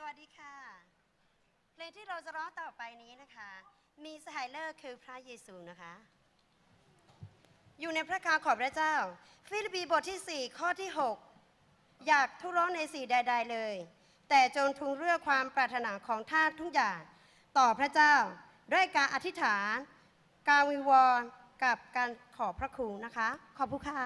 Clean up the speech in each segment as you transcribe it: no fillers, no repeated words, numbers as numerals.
วัสดีค่ะเพลงที่เราจะร้องต่อไปนี้นะคะมีสหายเลิกคือพระเยซูนะคะอยู่ในพระคำของพระเจ้าฟิลิปปีบทที่4ข้อที่6อยากทุร้อนในสิ่งใดๆเลยแต่จงทูลเรื่องความปรารถนาของท่านทุกอย่างต่อพระเจ้าด้วยการอธิษฐานการวิงวอนกับการขอพระคุณนะคะขอบคุณค่ะ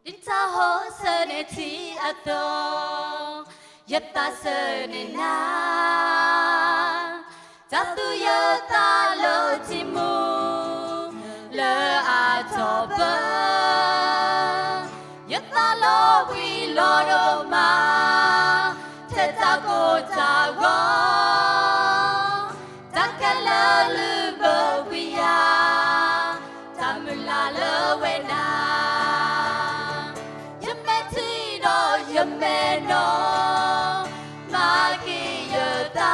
ดิตาโฮเสเนทีอัตโตยัตตาเสเนนาจัตุยัตตาโลจิมูเลอาโตเปยัตตาโลวิโลโรมาเทตาโกจาวาจักรลาลูเบวิยาจามุลาเลเวนาYameno Magiyota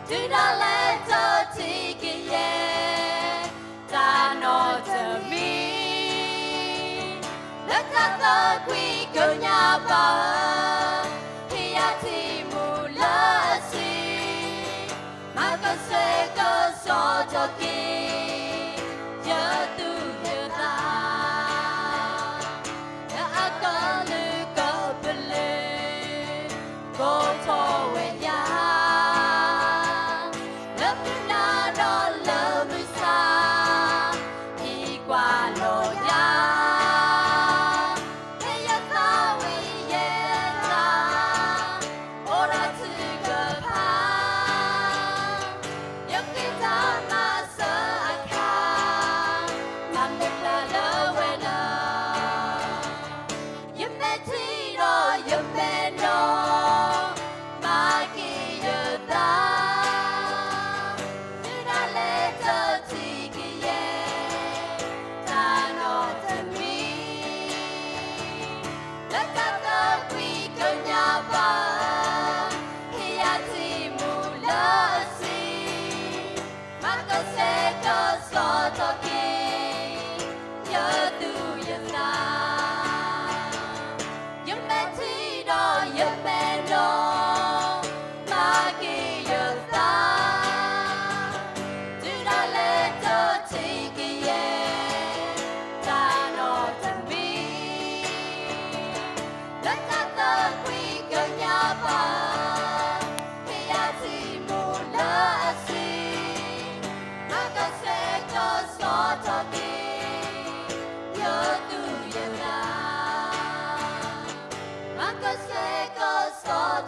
Dina leto tikiye Dano to me Lekata kwi kunyaba Hiyati mulasi Makaseko sotoki Yatu yata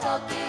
Talking